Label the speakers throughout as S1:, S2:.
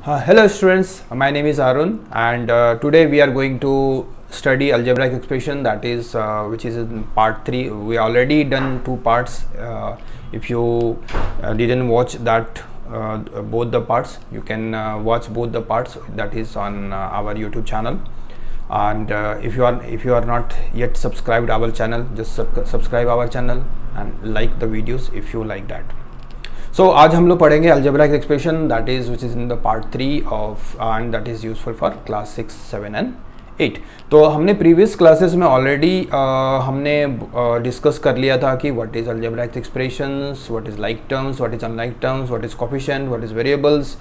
S1: Hello students, my name is Arun and today we are going to study algebraic expression, that is which is in part 3. We already done 2 parts. If you didn't watch that both the parts, you can watch both the parts, that is on our YouTube channel. And if you are not yet subscribed our channel, just subscribe our channel and like the videos if you like that. So आज हम लोग पढ़ेंगे algebraic expression, that is which is in the part 3 of and that is useful for class 6, 7 and 8. तो हमने previous classes में already हमने discuss कर लिया था कि what is algebraic expressions, what is like terms, what is unlike terms, what is coefficient, what is variables,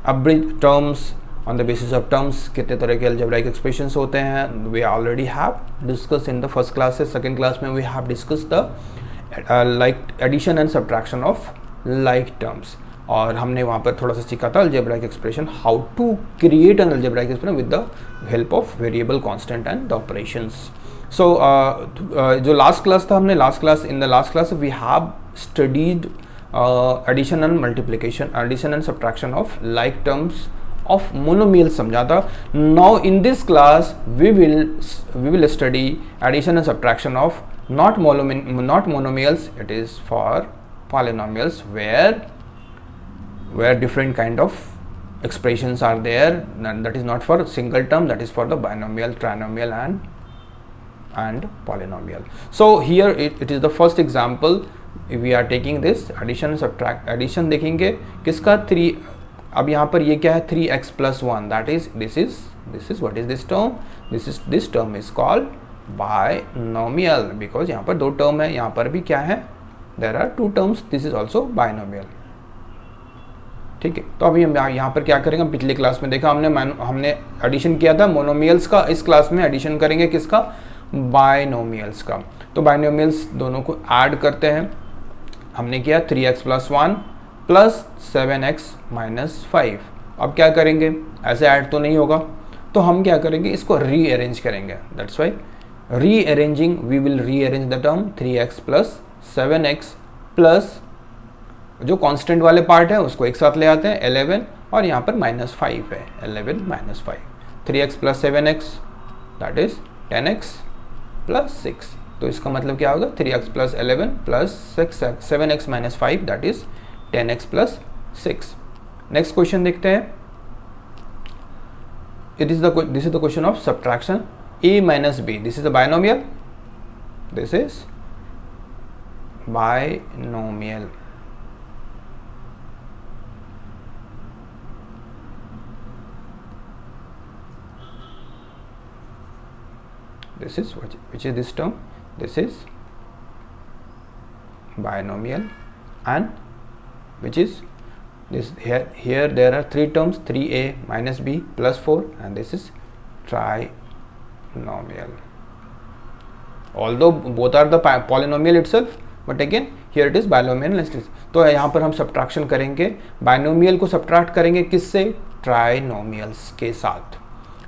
S1: average terms, on the basis of terms कितने तरह के algebraic expressions होते हैं. We already have discussed in the first classes. Second class में we have discussed the like addition and subtraction of like terms, और हमने वहाँ पर थोड़ा सा सीखा था algebraic expression, how to create an algebraic expression with the help of variable, constant and the operations. So जो last class था, हमने in the last class we have studied addition and multiplication, addition and subtraction of like terms of monomials समझा था. Now in this class we will study addition and subtraction of not monomials, it is for polynomials where different kind of expressions are there, and that is not for single term, that is for the binomial, trinomial and polynomial. So here it is the first example. We are taking this addition and subtract. Addition देखेंगे किसका 3. अब यहाँ पर ये क्या है 3x plus 1, that is this is what is this term, this term is called binomial, because यहाँ पर 2 term है, यहाँ पर भी क्या है, there are 2 terms, this is also binomial. ठीक है, तो अभी हम यहाँ पर क्या करेंगे, पिछले क्लास में देखा हमने एडिशन किया था मोनोमियल्स का. इस क्लास में एडिशन करेंगे किसका, बाइनोमियल्स का. तो बाइनोमियल्स दोनों को ऐड करते हैं. हमने किया 3x plus 1 plus 7x minus 5. अब क्या करेंगे, ऐसे ऐड तो नहीं होगा, तो हम क्या करेंगे, इसको रीअरेंज करेंगे. That's why rearranging, we will rearrange the term 3x plus 7x plus जो कांस्टेंट वाले पार्ट है उसको एक साथ ले आते हैं 11, और यहाँ पर -5 है, 11 - 5. 3x plus 7x that is 10x plus 6. तो इसका मतलब क्या होगा, 3x plus 11 plus 7x minus 5 that is 10x plus 6. Next question देखते हैं. This is the question of subtraction a minus b. This is a binomial, this is binomial. This is which is this term, this is binomial, and which is this here there are 3 terms, 3a minus b plus 4, and this is trinomial. Although both are the polynomial itself, but again here it is binomial. तो यहाँ पर हम subtraction करेंगे, binomial को subtract करेंगे किससे, trinomials के साथ.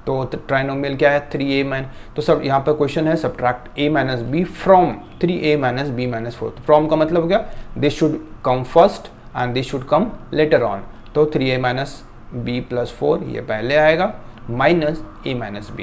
S1: तो ट्राइनोमियल क्या है, 3a माइनस, तो सब यहाँ पर क्वेश्चन है subtract a minus B from 3a minus b minus 4. From का मतलब क्या, this should come first and this should come later on. तो 3a माइनस b प्लस 4 ये पहले आएगा, minus a minus b.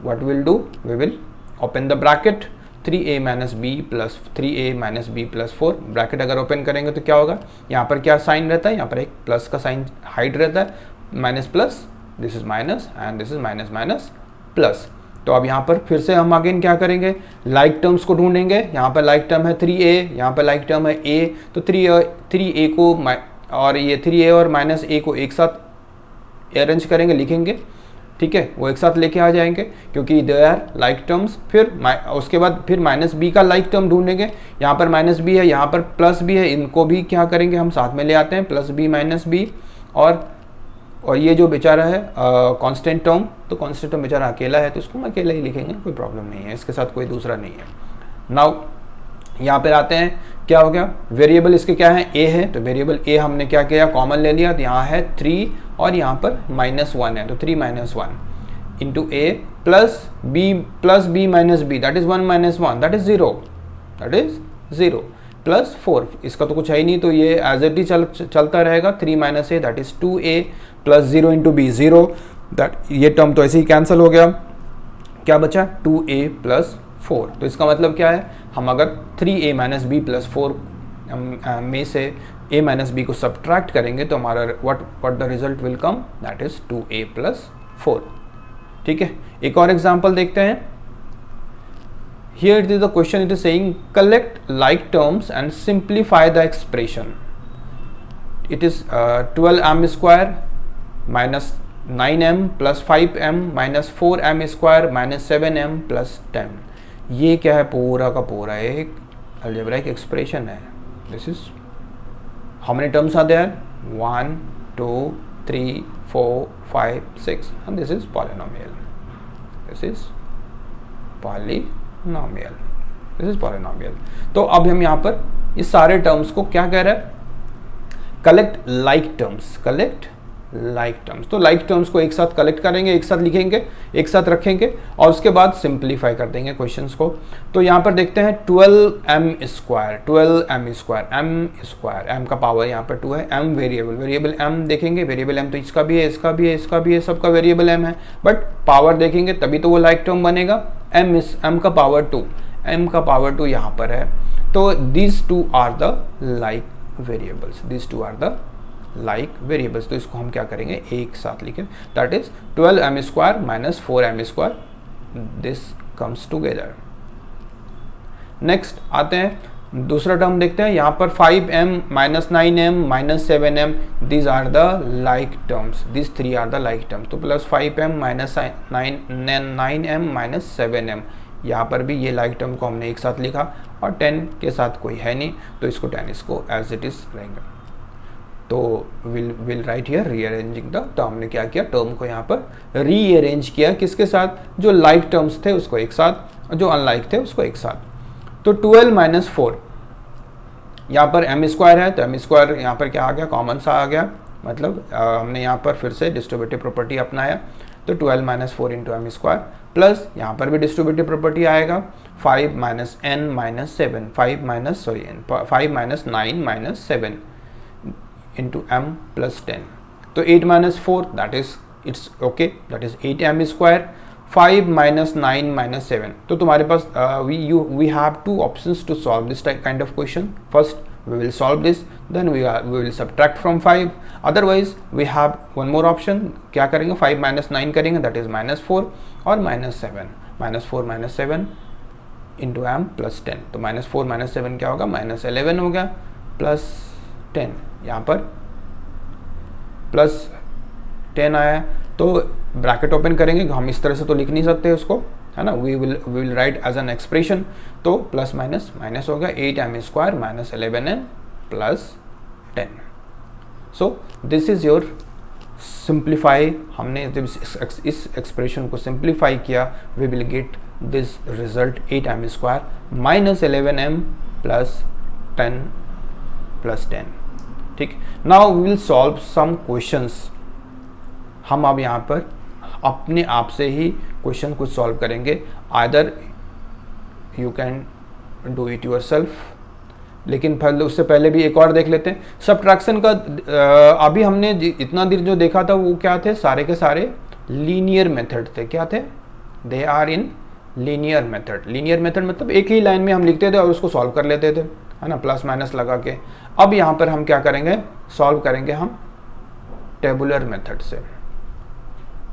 S1: what we will do, we will open the bracket 3a minus b plus 3a minus b plus 4. Bracket अगर open करेंगे तो क्या होगा, यहाँ पर क्या साइन रहता है, यहाँ पर एक प्लस का साइन हाइड रहता है, minus plus, this is minus and this is minus minus plus. तो अब यहाँ पर फिर से हम अगेन क्या करेंगे, लाइक टर्म्स को ढूंढेंगे. यहाँ पर लाइक टर्म है 3a, यहाँ पर लाइक टर्म है a, तो 3a को और ये 3a और माइनस a को एक साथ अरेंज करेंगे, लिखेंगे. ठीक है, वो एक साथ लेके आ जाएंगे क्योंकि दे आर लाइक टर्म्स. फिर उसके बाद फिर माइनस बी का लाइक टर्म ढूंढेंगे. यहाँ पर माइनस बी है, यहाँ पर प्लस बी है, इनको भी क्या करेंगे, हम साथ में ले आते हैं, प्लस बी माइनस बी. और ये जो बेचारा है कांस्टेंट टर्म, तो कांस्टेंट टर्म बेचारा अकेला है, तो इसको हम अकेला ही लिखेंगे, कोई प्रॉब्लम नहीं है, इसके साथ कोई दूसरा नहीं है. नाउ यहाँ पर आते हैं, क्या हो गया, वेरिएबल इसके क्या है, a है, तो वेरिएबल a हमने क्या किया, कॉमन ले लिया. तो यहाँ है 3 और यहाँ पर -1 है, तो 3 - 1 into a plus b minus b, that is 1 - 1, that is 0, plus 4, इसका तो कुछ है ही नहीं, तो ये एज इट इज चलता रहेगा। 3 minus a that is 2a plus 0 into b 0, that ये टर्म तो ऐसे ही कैंसिल हो गया। क्या बचा? 2a plus 4। तो इसका मतलब क्या है, हम अगर 3a माइनस बी प्लस 4 में से a माइनस बी को सब्ट्रैक्ट करेंगे तो हमारा what the result will come, that is 2a plus 4। ठीक है, एक और एग्जांपल देखते हैं। Here it is the question, it is saying collect like terms and simplify the expression. It is 12m square minus 9m plus 5m minus 4m square minus 7m plus 10. ये क्या है? पूरा का पूरा एक algebraic expression है। This is how many terms are there? 1, 2, 3, 4, 5, 6, and this is polynomial. This is polynomial. This is polynomial. तो अब हम यहाँ पर इस सारे टर्म्स को क्या कह रहे हैं? Collect like terms, collect like terms. तो लाइक टर्म्स को एक साथ कलेक्ट करेंगे, एक साथ लिखेंगे, एक साथ रखेंगे और उसके बाद सिंप्लीफाई कर देंगे क्वेश्चंस को। तो यहाँ पर देखते हैं 12m square, 12m square, m square, m का पावर यहाँ पर 2 है, m वेरिएबल m देखेंगे, वेरिएबल m तो इसका भी है, इसका भी है, इसका भी है, सबका वेरिएबल m है, बट पावर देखेंगे तभी तो वो लाइक टर्म बनेगा। m का पावर 2, m का पावर 2 यहाँ पर है, तो these two are the like variables, these two are the like variables। तो इसको हम क्या करेंगे, एक साथ लिखें, that is 12m square minus 4m square, this comes together. Next आते हैं, दूसरा टर्म देखते हैं। यहाँ पर 5m minus 9m minus 7m, these are the like terms, this 3 are the like terms. तो plus 5m minus 9m minus 7m, यहाँ पर भी ये लाइक टर्म को हमने एक साथ लिखा और 10 के साथ कोई है नहीं, तो इसको 10 इसको एज इट इज रहेंगे। तो will write here rearranging the term, ने क्या किया, टर्म को यहाँ पर रीअरेंज किया, किसके साथ, जो लाइक टर्म्स थे उसको एक साथ और जो अनलाइक थे उसको एक साथ। तो 12 माइनस 4, यहाँ पर m स्क्वायर है तो m स्क्वायर यहाँ पर क्या आ गया, कॉमन सा आ गया, मतलब हमने यहाँ पर फिर से डिस्ट्रीब्यूटिव प्रॉपर्टी अपनाया। तो 12 minus 4 into M square plus यहाँ पर भी डिस्ट्रीब्यूटिव प्रॉपर्टी आएगा, 5 minus n minus 7, 5 minus 9 minus 7 into m plus 10। तो 8 minus 4 that is it's okay, that is 8m square, 5 minus 9 minus 7। तो तुम्हारे पास we have 2 options to solve this kind of question. First we will solve this, then we will subtract from 5, otherwise we have one more option। क्या करेंगे, 5 minus 9 करेंगे, that is minus 4 और minus 7, minus 4 minus 7 into m plus 10। तो minus 4 minus 7 क्या होगा, minus 11 हो गया, plus 10, यहाँ पर प्लस 10 आया। तो ब्रैकेट ओपन करेंगे, हम इस तरह से तो लिख नहीं सकते उसको, है ना, we will write as an expression. तो प्लस माइनस माइनस हो गया, 8m square minus 11n plus 10। So this is your simplify. हमने जब इस एक्सप्रेशन को सिंप्लीफाई किया, we will get this result 8m square minus 11m plus 10 plus 10। ठीक, now we will solve some questions. हम अब यहाँ पर अपने आप से ही क्वेश्चन कुछ सॉल्व करेंगे, either you can do it yourself, लेकिन उससे पहले भी एक और देख लेते हैं। सब्ट्रैक्शन का अभी हमने इतना देर जो देखा था वो क्या थे, सारे के सारे लीनियर मेथड थे। क्या थे, they are in linear method. Linear method मतलब एक ही लाइन में हम लिखते थे और उसको सॉल्व कर लेते थे, है ना, प्लस माइनस लगा के। अब यहाँ पर हम क्या करेंगे, सॉल्व करेंगे हम टेबुलर मेथड से।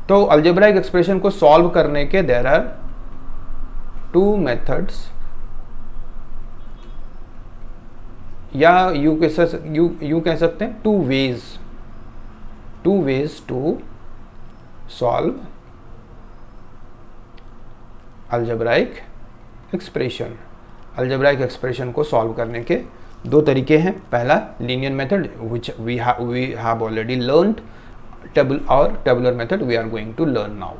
S1: तो अलजेब्राइक एक्सप्रेशन को सॉल्व करने के देयर आर 2 मेथड्स, या यू कह सकते हैं 2 ways to solve algebraic expression. Algebraic expression को सॉल्व करने के 2 तरीके हैं। पहला linear method which we have already learned, tabular method we are going to learn now.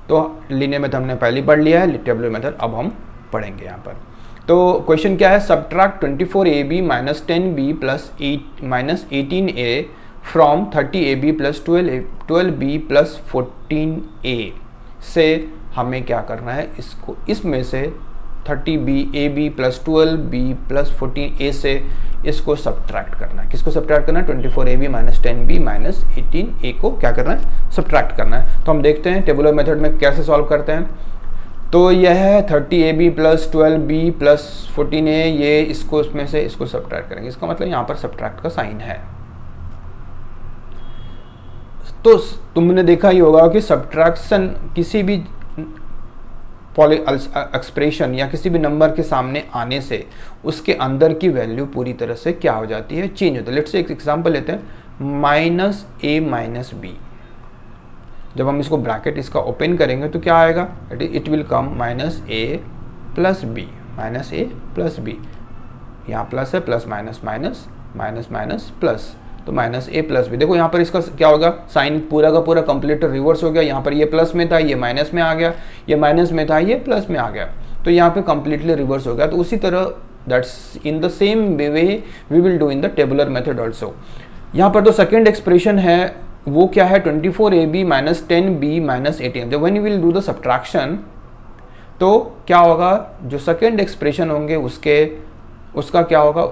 S1: तो लीनियर मेथड हमने पहले पढ़ लिया है, टेबुलर मेथड अब हम पढ़ेंगे यहाँ पर। तो क्वेश्चन क्या है, subtract 24ab minus 10b plus 8 minus 18a from 30ab plus 12b plus 14a से हमें क्या करना है, इसको इसमें से 30b A B plus 12b plus 14a से इसको सब्ट्रैक्ट करना है। किसको सब्ट्रैक्ट करना है? 24ab minus 10b minus 18a को क्या करना है? सब्ट्रैक्ट करना है। तो हम देखते हैं टेबुलर मेथड में कैसे सॉल्व करते हैं। तो यह है 30ab plus 12b plus 14a, ये इसको इसमें से इसको सब्ट्रैक्ट करेंगे। इसका मतलब यहाँ पर सब्ट्रैक्ट का साइन है। तो तुमने देखा ही होगा कि सब्ट्रैक्शन किसी भी एक्सप्रेशन या किसी भी नंबर के सामने आने से उसके अंदर की वैल्यू पूरी तरह से क्या हो जाती है? चेंज होती है। लेट्स से एक एग्जांपल लेते हैं, माइनस ए माइनस बी। जब हम इसको ब्रैकेट इसका ओपन करेंगे तो क्या आएगा? It will come minus A plus B, minus A plus b. यहाँ प्लस है, plus minus minus minus minus plus, तो माइनस ए प्लस बी। देखो यहाँ पर इसका क्या होगा? साइन पूरा का पूरा कंप्लीट रिवर्स हो गया। यहाँ पर ये प्लस में था, ये माइनस में आ गया, ये माइनस में था, ये प्लस में आ गया, तो यहाँ पे कंप्लीटली रिवर्स हो गया। तो उसी तरह that's in the same way we will do in the tabular method also. यहाँ पर जो सेकेंड एक्सप्रेशन है वो क्या है? 24ab minus 10b minus 18। जब when you will do the subtraction तो क्या होगा? जो सेकेंड एक्सप्रेशन होंगे उसका क्या होगा?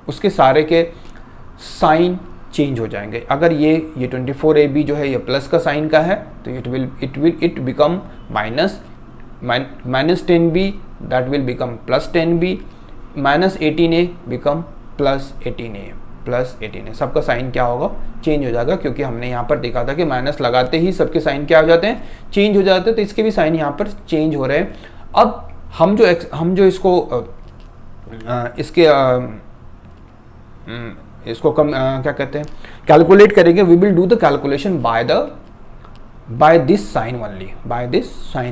S1: उसके सारे के साइन चेंज हो जाएंगे। अगर ये 24ab जो है ये प्लस का साइन का है तो it become minus 10b, that will become plus 10b, minus 18a become plus 18a। सबका साइन क्या होगा? चेंज हो जाएगा, क्योंकि हमने यहाँ पर देखा था कि माइनस लगाते ही सबके साइन क्या हो जाते हैं? चेंज हो जाते हैं। तो इसके भी साइन यहाँ पर चेंज हो रहे हैं। अब हम जो इसको क्या कहते हैं? कैलकुलेट करेंगे। We will do the calculation by this sign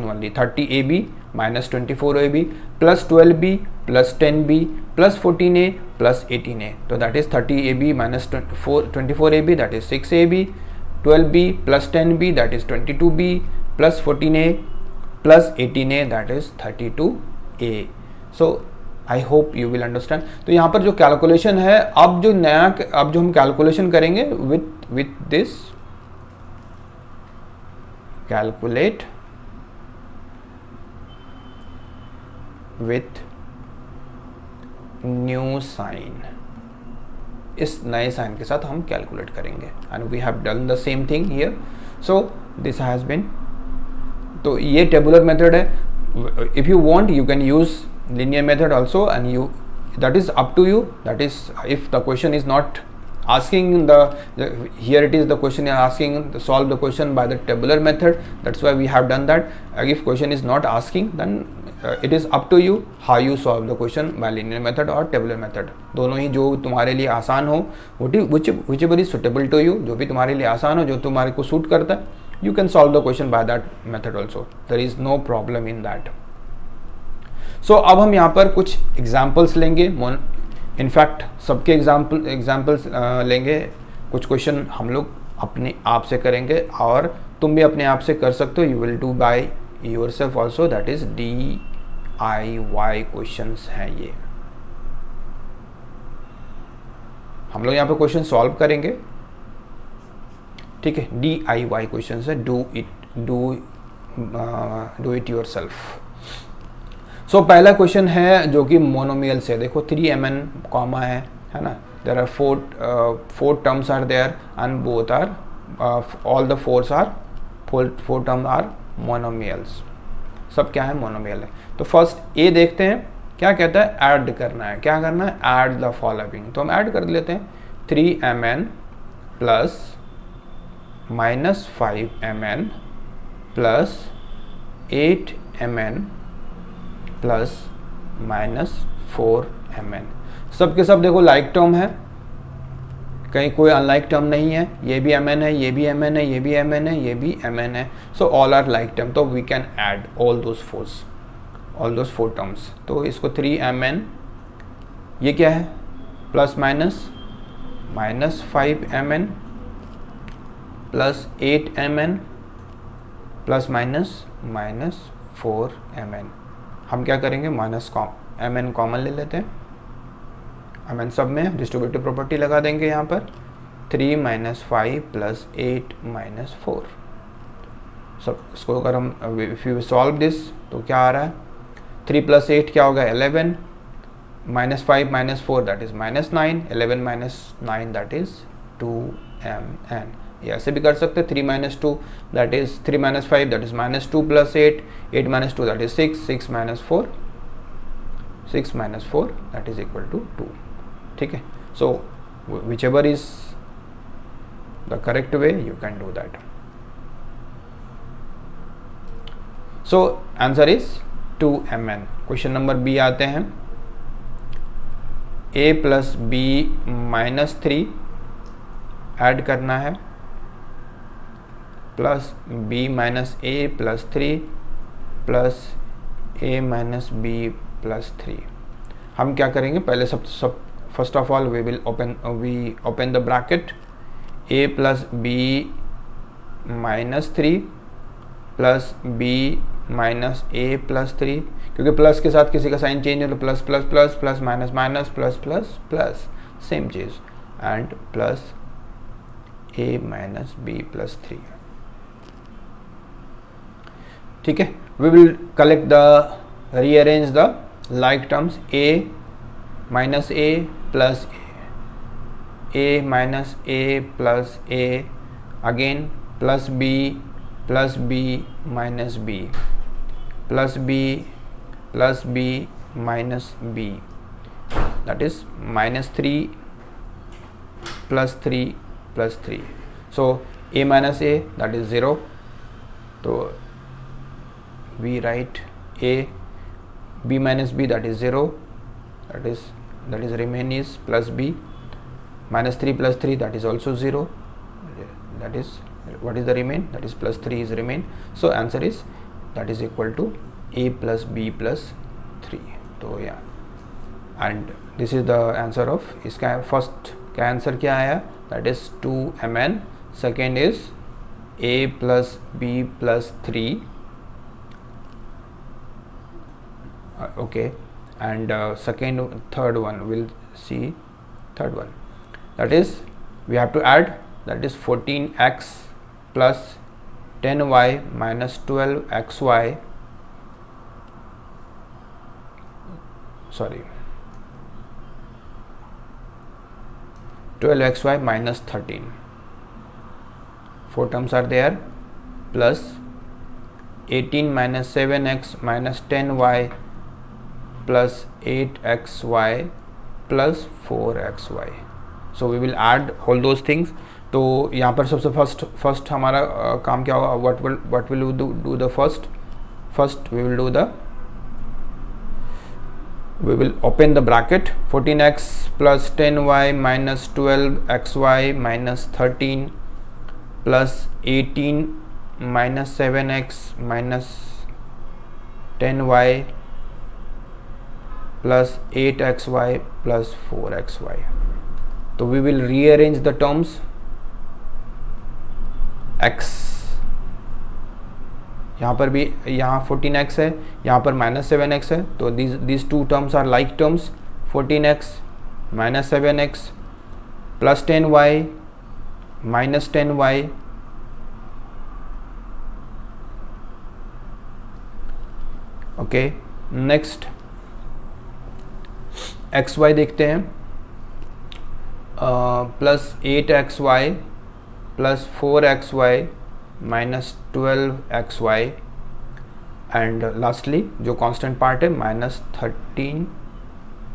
S1: only 30ab minus 24ab plus 12b plus 10b plus 14a plus 18a। तो that is 30ab minus 24ab, that is 6ab, 12b plus 10b, that is 22b plus 14a plus 18a, that is 32a। So I hope you will understand. तो यहाँ पर जो calculation है, अब जो हम calculation करेंगे with this calculate with new sign, इस नए साइन के साथ हम कैलकुलेट करेंगे। And we have done the same thing here. So this has been, तो ये टेबुलर मेथड है। If you want you can use linear method also, and that is up to you. That is, if the question is not asking here it is the question is asking solve the question by the tabular method, that's why we have done that. If question is not asking, then it is up to you how you solve the question by linear method or tabular method. दोनों ही जो तुम्हारे लिए आसान हो, whichever is suitable to you, जो भी तुम्हारे लिए आसान हो, जो तुम्हारे को सूट करता है, you can solve the question by that method also. There is no problem in that. सो अब हम यहाँ पर कुछ एग्जाम्पल्स लेंगे। इनफैक्ट सबके एग्जाम्पल्स लेंगे। कुछ क्वेश्चन हम लोग अपने आप से करेंगे और तुम भी अपने आप से कर सकते हो। You will do by yourself also, that is DIY questions हैं ये। हम लोग यहाँ पर क्वेश्चन सॉल्व करेंगे, ठीक है। DIY क्वेश्चंस है, डू इट योरसेल्फ। सो पहला क्वेश्चन है जो कि मोनोमियल से। देखो 3mn कॉमा है ना। There are four terms are there and both are all the four term are monomials. सब क्या है? मोनोमियल है। तो फर्स्ट ए देखते हैं क्या कहता है? ऐड करना है। क्या करना है? Add the following. तो हम ऐड कर लेते हैं 3mn plus minus 5mn plus 8mn plus minus 4mn। सब के सब देखो लाइक टर्म है, कहीं कोई अनलाइक टर्म नहीं है। ये भी mn है, ये भी mn है, ये भी mn है, ये भी mn है। So all are like term, तो we can add all those four terms. तो इसको 3mn, ये क्या है? Plus minus 5mn plus 8mn plus minus 4mn। हम क्या करेंगे? mn कॉमन ले लेते हैं। mn सब में डिस्ट्रीब्यूटिव प्रॉपर्टी लगा देंगे यहाँ पर। 3 माइनस 5 प्लस 8 माइनस 4। सब इसको अगर हम इफ़ यू सॉल्व दिस तो क्या आ रहा है, 3 + 8 क्या होगा 11, -5 - 4 that is -9, 11 - 9 that is 2mn। ये ऐसे भी कर सकते हैं, 3 - 2 that is 3 - 5 that is -2 + 8, 8 - 2 that is 6, 6 - 4, 6 - 4 that is equal to 2। ठीक है, so whichever is the correct way you can do that. So answer is 2mn। Question number b आते हैं, a + b - 3 ऐड करना है plus b - a + 3 plus a - b + 3। हम क्या करेंगे, पहले सब first of all we will open the bracket, a + b - 3 plus b - a + 3, क्योंकि प्लस के साथ किसी का साइन चेंज हो तो plus plus plus plus minus minus plus plus plus same चीज, एंड प्लस a - b + 3। ठीक है, we will collect the rearrange the like terms, a - a plus a - a plus a, again plus b - b plus b plus b minus b, that is -3 + 3 + 3। so a - a that is 0, so we write a, b - b that is 0, that is remain is plus b, -3 + 3 that is also 0, that is what is the remain, that is plus 3 is remain, so answer is that is equal to a + b + 3। तो या and this is the answer of इसका first का answer क्या आया, that is 2mn, second is a + b + 3, okay, and third one we'll see, third one that is we have to add, that is 14x plus 10y minus 12xy, sorry 12xy minus 13, 4 terms are there, plus 18 minus 7x minus 10y plus 8xy plus 4xy, so we will add all those things। तो यहाँ पर सबसे first हमारा काम क्या होगा, what will we do the first we will open the bracket, 14x plus 10y minus 12xy minus 13 plus 18 minus 7x minus 10y plus 8xy plus 4xy। तो we will rearrange the terms, x यहाँ पर भी, यहाँ 14x है, यहाँ पर -7x है, तो these two terms are like terms, 14x minus 7x plus 10y minus 10y, okay, next xy देखते हैं, plus 8xy plus 4xy minus 12xy, and lastly जो कांस्टेंट पार्ट है -13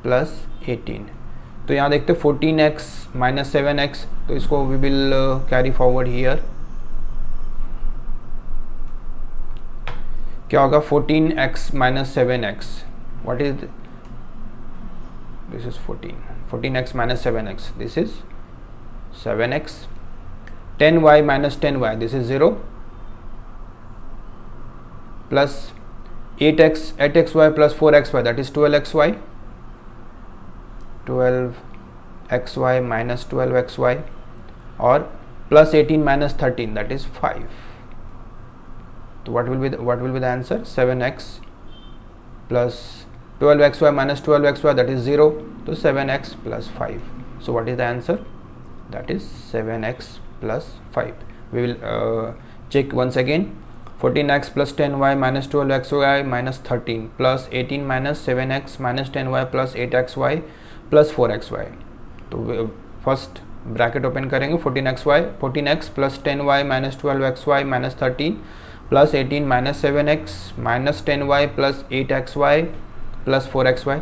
S1: प्लस 18। तो यहाँ देखते 14x minus 7x, तो इसको we will carry forward here, क्या होगा 14x minus 7x, what is this is 14x minus 7x, this is 7x, 10y minus 10y, this is 0, plus 8xy plus 4xy, that is 12xy, 12xy minus 12xy, और plus 18 minus 13, that is 5। So what will be the answer, 7x plus 12xy minus 12xy, that is 0, so 7x plus 5, so what is the answer, that is 7x plus 5। we will check once again, 14x plus 10y minus 12xy minus 13 plus 18 minus 7x minus 10y plus 8xy plus 4xy। तो first bracket open करेंगे 14x plus 10y minus 12xy minus 13 plus 18 minus 7x minus 10y plus 8xy plus 4xy।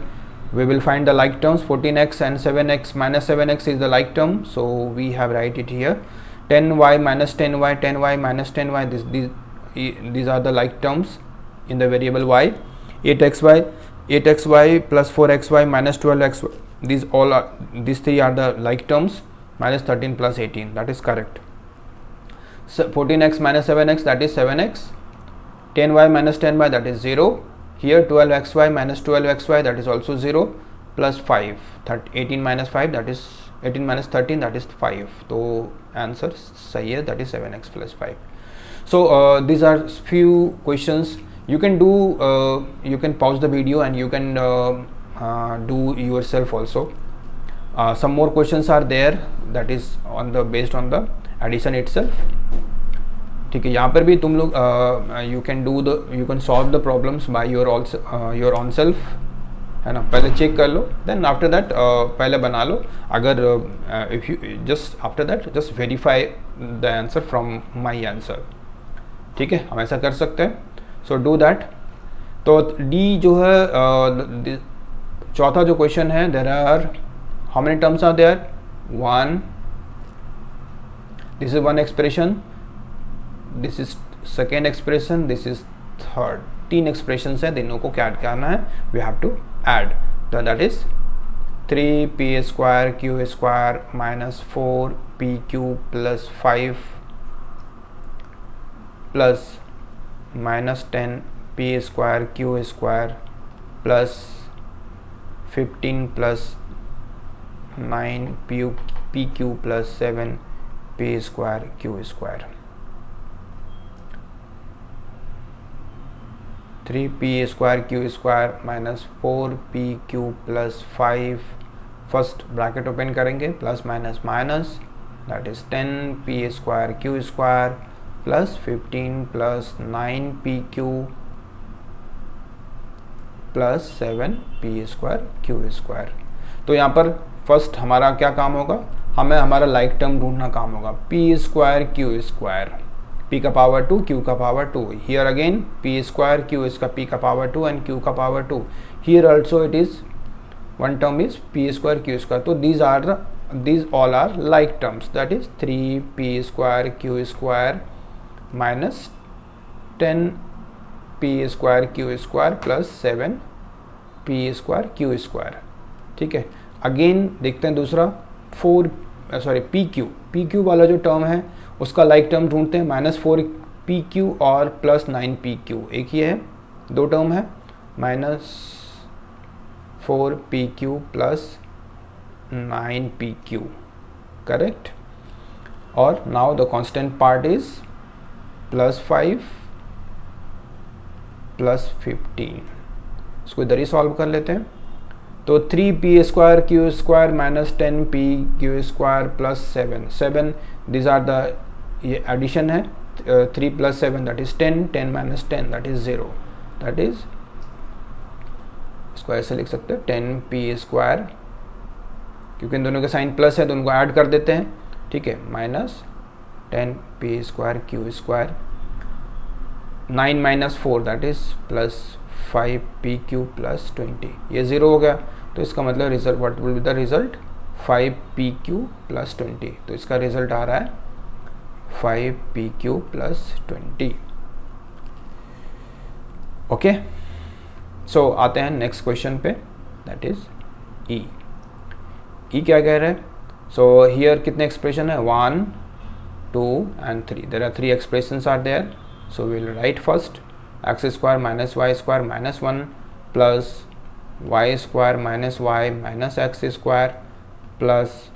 S1: We will find the like terms. 14x and 7x minus 7x is the like term, so we have write it here. 10y minus 10y, 10y minus 10y, these are the like terms in the variable y. 8xy plus 4xy minus 12xy, these three are the like terms. Minus 13 plus 18, that is correct. So 14x minus 7x, that is 7x. 10y minus 10y, that is 0. Here 12xy minus 12xy, that is also 0, plus 5, 18 minus 5, that is 18 minus 13, that is 5. So answer sahi hai, that is 7x plus 5. So these are few questions you can do. You can pause the video and you can do yourself also. Some more questions are there, that is based on the addition itself. ठीक है, यहाँ पर भी तुम लोग you can solve the problems by your on self, है ना। पहले चेक कर लो, देन आफ्टर दैट पहले बना लो। अगर if you just after that just verify the answer from my answer, ठीक है, हम ऐसा कर सकते हैं। So do that. तो डी जो है चौथा जो क्वेश्चन है, there are how many terms are there, 1, this is one expression, this is second expression, this is third. 3 expression है, तीनों को क्या ऐड करना है, वी हैव टू ऐड। तो that is 3p² q² minus 4pq plus 5 plus minus 10p² q² plus 15 plus 9pq plus 7p² q²। 3p² q² minus 4pq plus 5, first bracket open करेंगे, plus minus minus, that is 10p² q² plus 15 plus 9pq plus 7p² q²। तो यहाँ पर first हमारा क्या काम होगा, हमें हमारा लाइक टर्म ढूंढना काम होगा, p² q², p का पावर 2 q का power 2। Here again p² q इसका p का पावर 2 एंड q का power 2। Here also it is one term is p² q²। तो these all are like terms, that is 3p² q² minus 10p² q² plus 7p² q²। ठीक है, again देखते हैं दूसरा pq वाला जो टर्म है उसका लाइक टर्म ढूंढते हैं, माइनस 4pq और प्लस 9pq, एक ही है, 2 टर्म है, minus 4pq plus 9pq, correct. और now the constant part is plus 5 plus 15। इसको इधर ही सॉल्व कर लेते हैं। तो 3p² q² minus 10pq² plus 7, these are the, ये एडिशन है, 3 plus 7 that is 10, 10 minus 10 that is 0, that is, इसको ऐसे लिख सकते हैं 10p², क्योंकि इन दोनों के साइन प्लस है तो उनको ऐड कर देते हैं, ठीक है, minus 10p² q², 9 minus 4 that is plus 5pq plus 20, ये 0 हो गया। तो इसका मतलब result, what will be the result, 5pq plus 20। तो इसका रिजल्ट आ रहा है 5pq प्लस 20। ओके, सो आते हैं नेक्स्ट क्वेश्चन पे, दैट इज ई क्या कह रहे हैं। सो हियर कितने एक्सप्रेशन है, 1, 2 and 3, there are 3 expressions are there. So will write first x² minus y² minus 1 plus y² minus y minus x² plus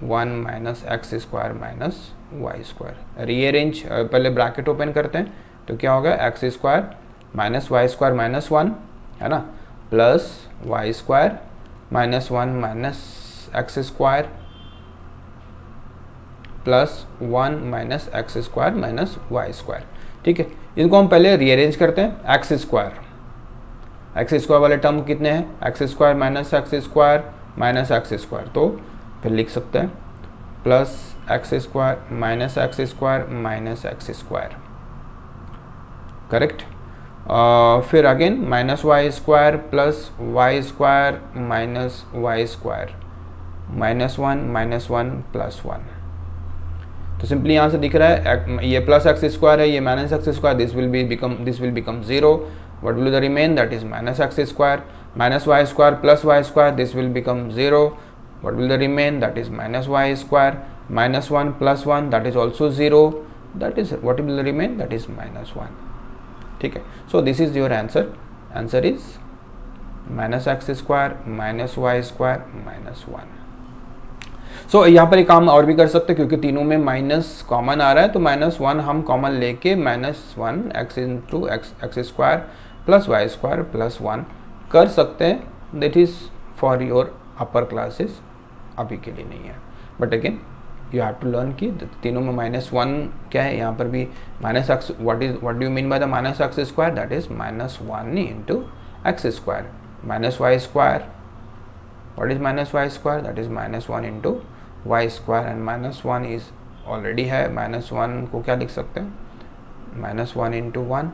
S1: 1 minus x² minus y²। Rearrange, पहले bracket open करते हैं, तो क्या होगा, x² minus y² minus 1, है ना, plus y² minus 1 minus x² plus 1 minus x² minus y²। ठीक है, इनको हम पहले रीअरेंज करते हैं। एक्स स्क्वायर वाले टर्म कितने हैं, X square minus x square minus x square, तो फिर लिख सकते हैं plus X square minus x square minus x square, correct. फिर again minus Y square plus Y square minus Y square minus one plus one. तो simply यहाँ से दिख रहा है ये प्लस एक्स स्क्वायर है, ये minus x square, this will become zero. What will the remain, that is minus x square minus Y square plus Y square, this will become zero. What will the remain, that is minus Y square minus one plus one, that is also zero, that is what will the remain, that is minus one. ठीक है, so this is your answer is minus x square minus Y square minus one. So यहाँ पर एक काम और भी कर सकते हैं, क्योंकि तीनों में माइनस कॉमन आ रहा है, तो माइनस वन हम कॉमन लेके minus one x into x square plus Y square plus one कर सकते हैं। That is for your upper classes, अभी के लिए नहीं है, but again you have to learn कि तीनों में माइनस वन क्या है। यहाँ पर भी minus x, what do you mean by the minus x square, that is minus one into x square minus Y square. What is minus Y square, that is minus one into Y square, and minus one is already है, minus one को क्या लिख सकते हैं, minus one into one.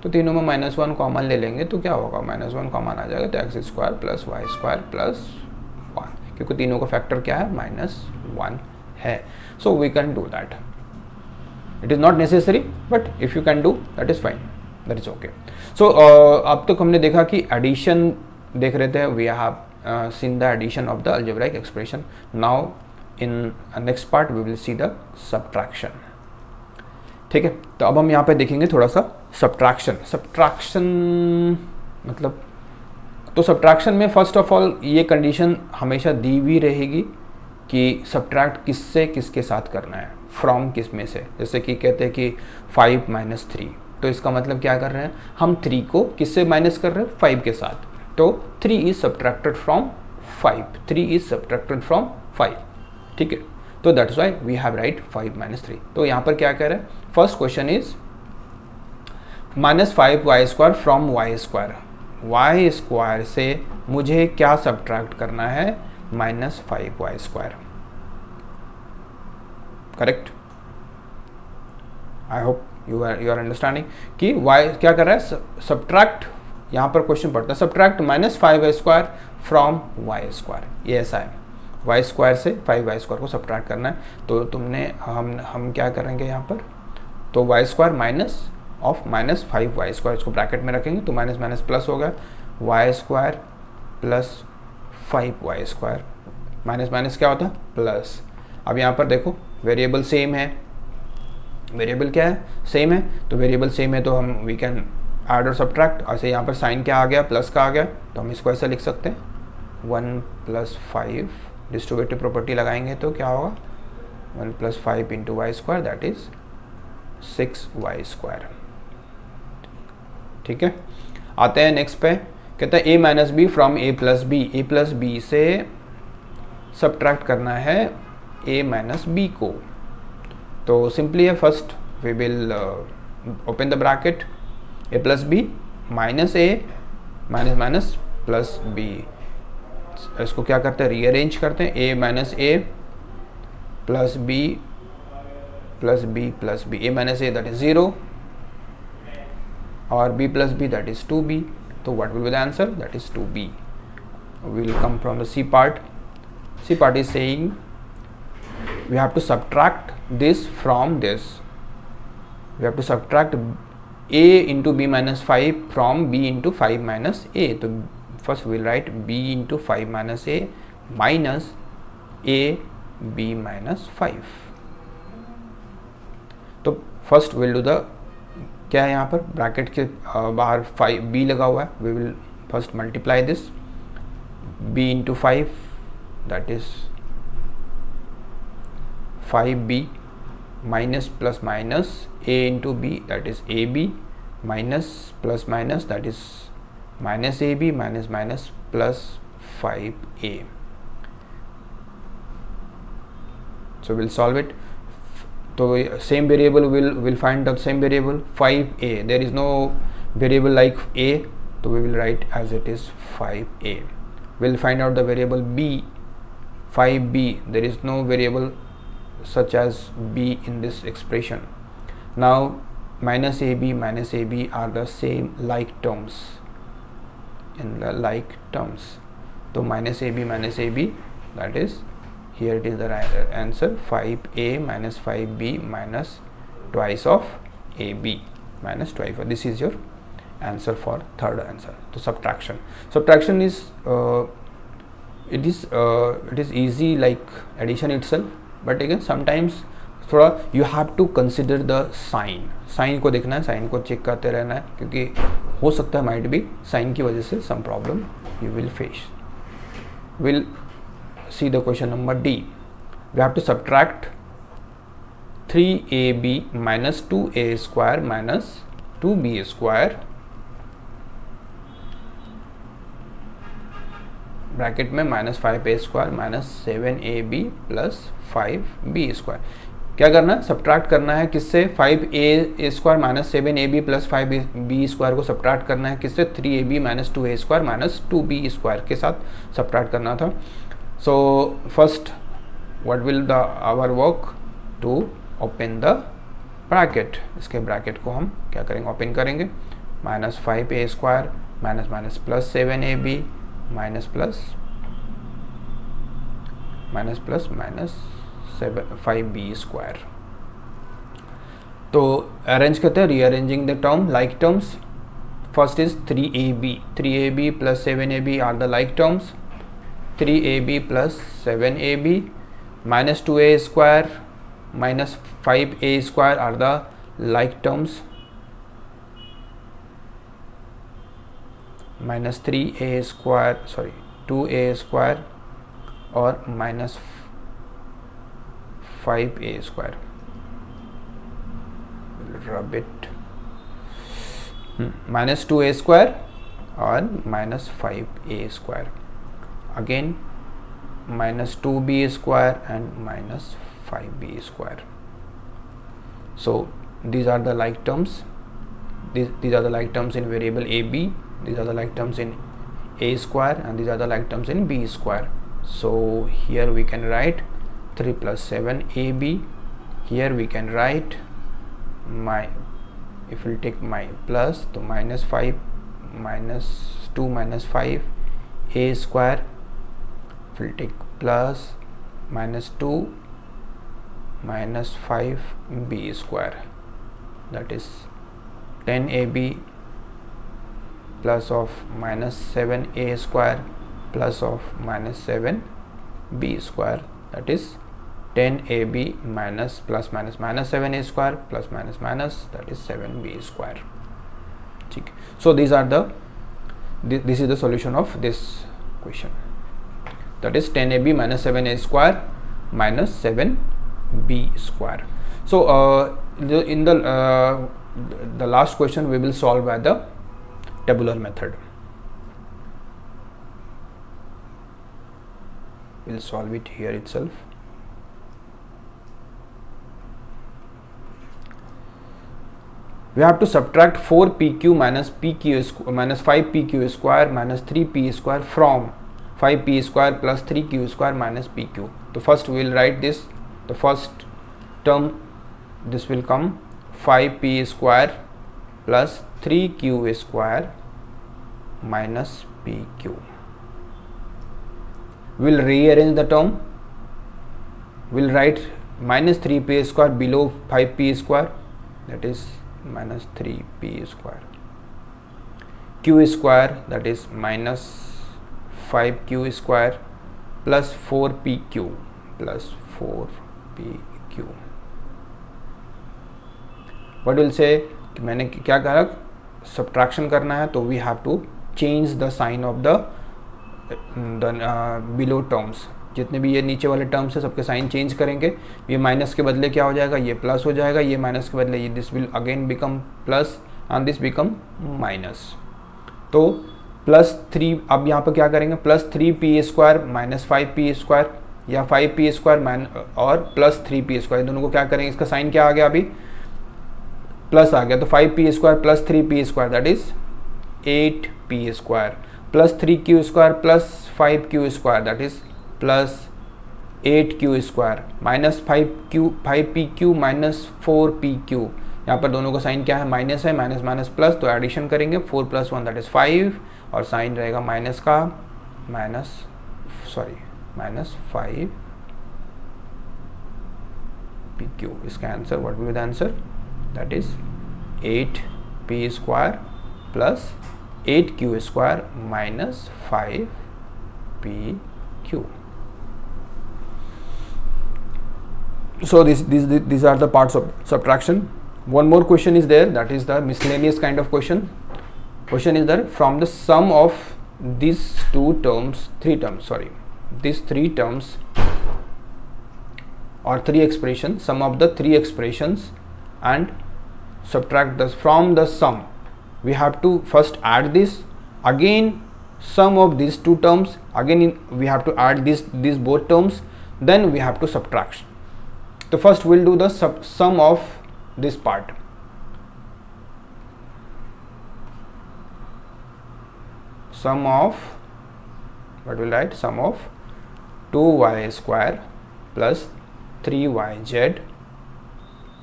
S1: तो तीनों में minus one common ले लेंगे तो क्या होगा, माइनस वन कॉमन आ जाएगा, तो X square plus Y square plus one, क्योंकि तीनों का फैक्टर क्या है, माइनस वन है। So we can do that, it is not necessary, but if you can do that is fine, that is okay. So अब तक हमने देखा कि एडिशन देख रहे थे, we have seen the addition of the algebraic expression. Now in next part we will see the subtraction. ठीक है, तो अब हम यहाँ पे देखेंगे थोड़ा सा सब्ट्रैक्शन मतलब, तो सब्ट्रैक्शन में फर्स्ट ऑफ ऑल ये कंडीशन हमेशा दी हुई रहेगी कि सब्ट्रैक्ट किससे किसके साथ करना है, फ्रॉम किस में से। जैसे कि कहते हैं कि 5 माइनस 3, तो इसका मतलब क्या कर रहे हैं, हम 3 को किससे माइनस कर रहे हैं, 5 के साथ। तो 3 is subtracted from 5, 3 is subtracted from 5। ठीक है, तो that's why we have write 5 minus 3। तो यहाँ पर क्या कह रहे हैं, first question is minus 5 y square from y square. Y square से मुझे क्या सब्ट्रैक्ट करना है, minus 5 y square, correct. I hope you are understanding कि वाई क्या कर रहा है, सब्ट्रैक्ट, यहाँ पर क्वेश्चन पढ़ता है subtract minus 5 y square from y square, ये ऐसा है, वाई स्क्वायर से 5 वाई स्क्वायर को सब्ट्रैक्ट करना है। तो तुमने हम क्या करेंगे यहाँ पर, तो y square minus of minus 5 y square, इसको ब्रैकेट में रखेंगे तो माइनस माइनस प्लस होगा, y square plus 5 y square, minus minus क्या होता है, प्लस। अब यहाँ पर देखो वेरिएबल सेम है, वेरिएबल क्या है, सेम है, तो वेरिएबल सेम है तो हम वी कैन ऐड और सब्ट्रैक्ट। ऐसे यहाँ पर साइन क्या आ गया, प्लस का आ गया, तो हम इसको ऐसा लिख सकते हैं 1 प्लस 5, डिस्ट्रीब्यूटिव प्रॉपर्टी लगाएंगे तो क्या होगा, 1 plus 5 into Y square, that is 6 Y square. ठीक है, आते हैं नेक्स्ट पे, कहता है A minus B from A plus B. A plus B से सब्ट्रैक्ट करना है ए माइनस बी को। तो सिंपली है, first we will open the bracket, A plus B minus A minus minus plus B, इसको क्या करते हैं, रीअरेंज करते हैं, A minus A plus b plus b plus B, a minus a that is 0 और b plus b that is 2b. So what will be the answer? That is 2b. We will come from the C part. C part is saying we have to subtract this from this. We have to subtract a into b minus 5 from b into 5 minus a. So first we will write b into 5 minus a minus a b minus 5. तो first we will do the, क्या है यहाँ पर bracket के बाहर 5 b लगा हुआ है, we will first multiply this b into 5, that is 5b minus plus minus a into b, that is ab minus plus minus, that is minus ab minus minus plus 5a. So we'll solve it. तो same variable will find the same variable 5a. There is no variable like a, so we will write as it is 5a. We'll find out the variable b, 5b. There is no variable such as b in this expression. Now minus ab are the same like terms, in the like terms. So minus ab, that is, here it is the answer, 5a minus 5b minus twice of ab minus twice of. This is your answer for third answer. So subtraction is it is easy like addition itself, but again sometimes थोड़ा you have to consider the sign को देखना है, sign को check करते रहना है, क्योंकि हो सकता है माइट भी साइन की वजह से some problem you will face. We'll see the question number D. We have to subtract 3ab minus 2a square minus 2b square, bracket में minus 5a square minus 7ab plus 5b square. क्या करना है? Subtract करना है. किससे? 5a square minus 7ab plus 5b square को subtract करना है. किससे? 3ab minus 2a square minus 2b square के साथ सब्ट्रैक्ट करना था. So first what will the our work to open the bracket. इसके ब्रैकेट को हम क्या करेंगे? ओपन करेंगे. Minus 5a square minus minus plus 7ab minus plus minus plus minus 5b square. तो अरेंज करते हैं, rearranging the term like terms. First is 3ab plus 7ab are the like terms. 3ab plus 7ab minus 2a square minus 5a square are the like terms. Minus 3a square 2a square और minus 5a square. Rub it. Minus 2a square और minus 5a square. Again minus 2b square and minus 5b square. So these are the like terms. These are the like terms in variable ab. These are the like terms in a square and these are the like terms in b square. So here we can write 3 plus 7 ab. Here we can write my, if we'll take my plus, to minus 5 minus 2 minus 5 a square. If we'll take plus minus 2 minus 5 b square, that is 10ab plus of minus 7a square plus of minus 7b square, that is 10ab minus plus minus minus 7a square plus minus minus, that is 7b square. So these are this is the solution of this question, that is 10ab minus 7a square minus 7b square. So in the last question we will solve by the tabular method. We'll solve it here itself. We have to subtract 4pq minus pq minus 5pq square minus 3p square from 5p square plus 3q square minus pq. So first we will write this. The first term, this will come 5p square plus 3q square minus pq. We'll rearrange the term. We'll write minus 3p square below 5p square, that is minus 3p square. Q square, that is minus 5q square plus 4pq plus 4pq. What will say? मैंने क्या कहा? Subtraction करना है, तो we have to change the sign of the below terms. जितने भी ये नीचे वाले टर्म्स है सबके साइन चेंज करेंगे. ये माइनस के बदले क्या हो जाएगा? ये प्लस हो जाएगा. ये माइनस के बदले ये this will again become plus and this become minus. तो प्लस 3, अब यहाँ पर क्या करेंगे? Plus 3p square minus 5p square. या 5p² और प्लस 3p², दोनों को क्या करेंगे, इसका साइन क्या आ गया, अभी प्लस आ गया, तो 5p² plus 3p² that is 8p² plus 3q² plus 5q² that is plus 8q² minus 5pq minus 4pq, यहाँ पर दोनों का साइन क्या है, माइनस है, माइनस माइनस प्लस, तो एडिशन करेंगे 4 + 1 दैट इज 5 और साइन रहेगा माइनस का माइनस 5pq। इसका answer what will be the answer, that is 8p² plus 8q² minus 5pq। So these are the parts of subtraction. One more question is there, that is the miscellaneous kind of question. Question is there, from the sum of these these three terms or three expressions, sum of the three expressions and subtract this from the sum. We have to first add this, again sum of these two terms, again we have to add these both terms, then we have to subtract. So first we'll do the sum of this part. Sum of, what we'll write, sum of 2y² plus 3yz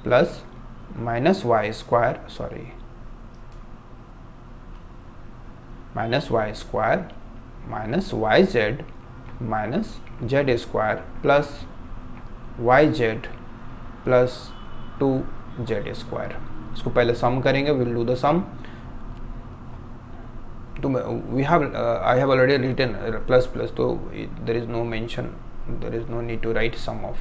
S1: plus minus y² minus y² minus yz minus z² plus yz plus 2z²। इसको पहले सम करेंगे, will do the सम। तो I have already written plus plus, तो there is no mention, there is no need to write sum of।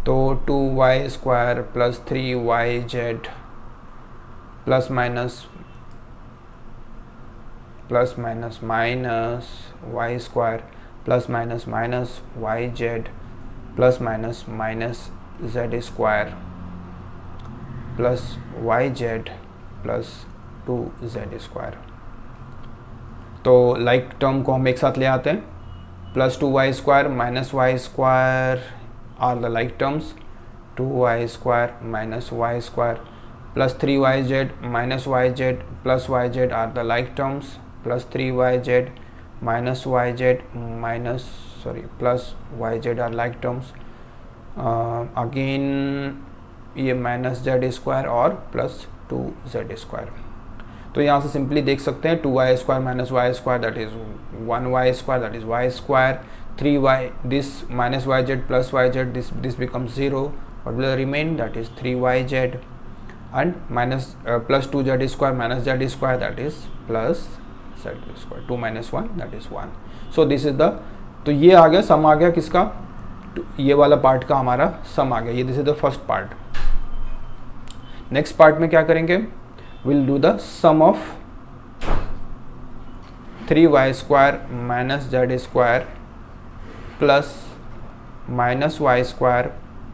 S1: तो 2y² plus 3yz plus minus minus y² plus minus yz plus minus z² plus yz plus 2z²। तो like term को हम एक साथ ले आते हैं, plus 2y² minus y² are the like terms, 2y² minus y² plus 3yz minus yz plus yz are the like terms, plus 3yz minus yz minus plus yz are like terms, again ये minus z² और plus 2z²। तो यहाँ से simply देख सकते हैं 2y² minus y² that is 1y² that is y², 3y this minus yz plus yz this becomes 0, what will remain, that is 3yz and minus plus 2z² minus z² that is plus z², 2 minus 1 that is 1। so this is the, तो ये आ गया सम, आ गया किसका, ये वाला part का हमारा सम आ गया, ये this is the first part. Next part में क्या करेंगे, will do the sum of 3y² minus z² plus minus y²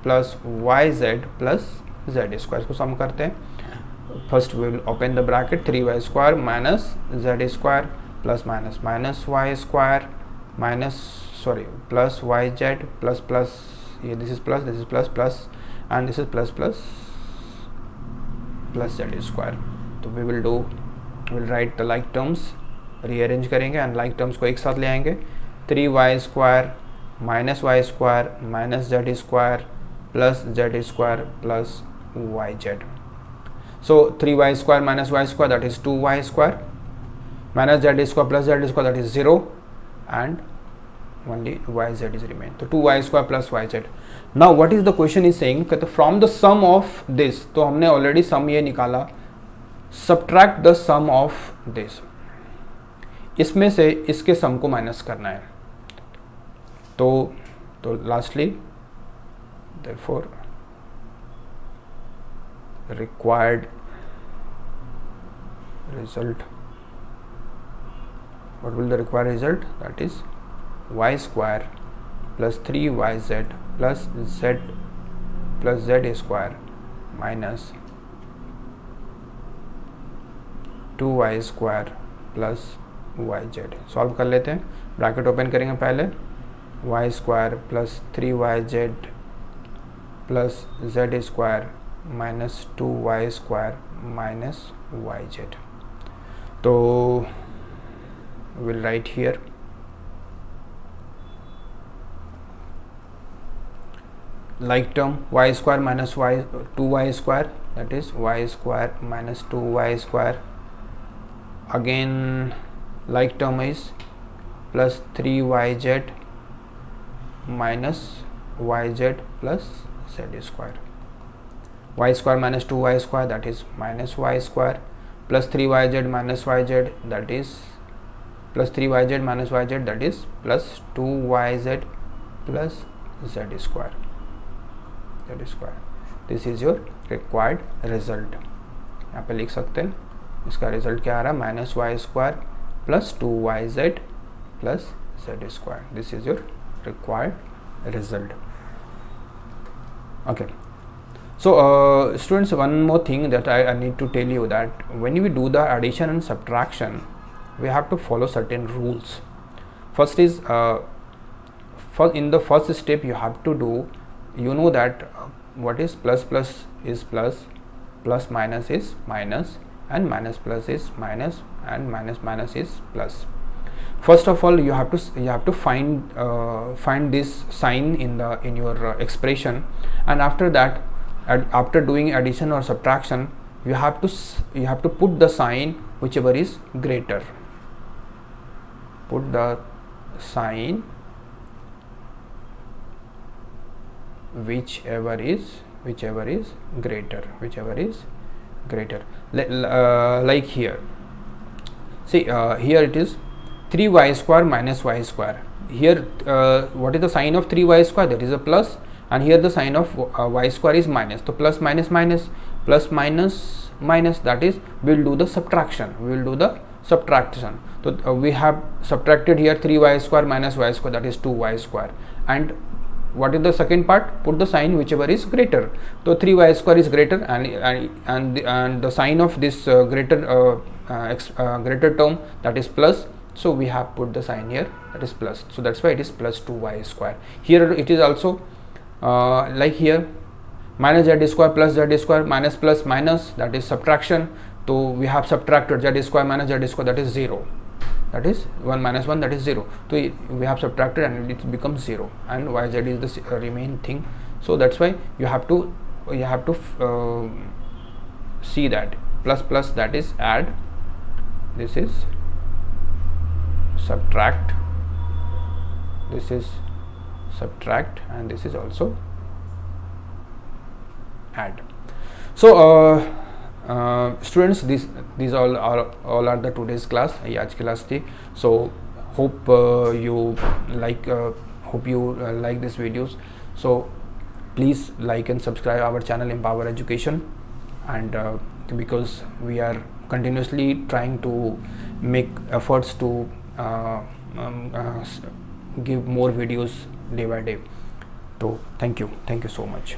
S1: plus yz plus z²। इसको सम करते हैं, first will open the bracket, 3y² minus z² plus minus minus y² minus plus yz plus plus, ये this is plus plus and this is plus plus plus z²। तो we will write the like terms, rearrange करेंगे and like terms को एक साथ ले आएंगे, 3y² minus y² minus z² plus z² plus yz। so 3y² minus y² that is 2y² minus z² plus z² that is 0 and only yz is remain, so 2y² plus yz। now what is the question is saying, from the sum of this, तो हमने already sum ये निकाला, subtract the sum of this, इसमें से इसके सम को minus करना है। तो lastly therefore required result, what will the required result, that is y² plus 3yz plus z plus z² minus 2y² plus yz। Solve कर लेते हैं, ब्रैकेट ओपन करेंगे पहले, y square plus 3yz plus z square minus 2y square minus yz. So we'll write here like term y square minus 2y square, that is y square minus 2y square. Again like term is plus 3yz minus yz plus z square. Y square minus 2y square, that is minus y square, plus 3yz minus yz, that is plus 3yz minus yz, that is plus 2yz plus z square. This is your required result. यहाँ पे लिख सकते हैं इसका result क्या आ रहा है, minus Y square plus 2yz plus z square. This is your required result. Okay. So students, one more thing that I need to tell you, that when we do the addition and subtraction, we have to follow certain rules. First is in the first step you have to do, you know that what is plus plus is plus, plus minus is minus, and minus plus is minus, and minus minus is plus. First of all, you have to find this sign in your expression, and after that, after doing addition or subtraction, you have to put the sign whichever is greater. Put the sign whichever is greater. Like here, see, here it is 3y square minus y square. Here what is the sign of 3y square? That is a plus, and here the sign of y square is minus. So plus minus minus, plus minus minus, that is we'll do the subtraction. So we have subtracted here 3y square minus y square, that is 2y square. And what is the second part? Put the sign whichever is greater. So 3y square is greater, and the sign of this greater term, that is plus. So we have put the sign here, that is plus. So that's why it is plus 2y square. Here it is also like here, minus z square plus z square minus plus minus, that is subtraction. So we have subtracted z square minus z square, that is 0. That is 1 minus 1, that is 0. So we have subtracted and it becomes 0, and yz is the remain thing. So that's why you have to see that plus plus, that is add, this is subtract, this is subtract, and this is also add. So students, these all are the today's class. ये आज की class थी. So hope you like this videos. So please like and subscribe our channel Empower Education, and because we are continuously trying to make efforts to give more videos day by day. So thank you so much.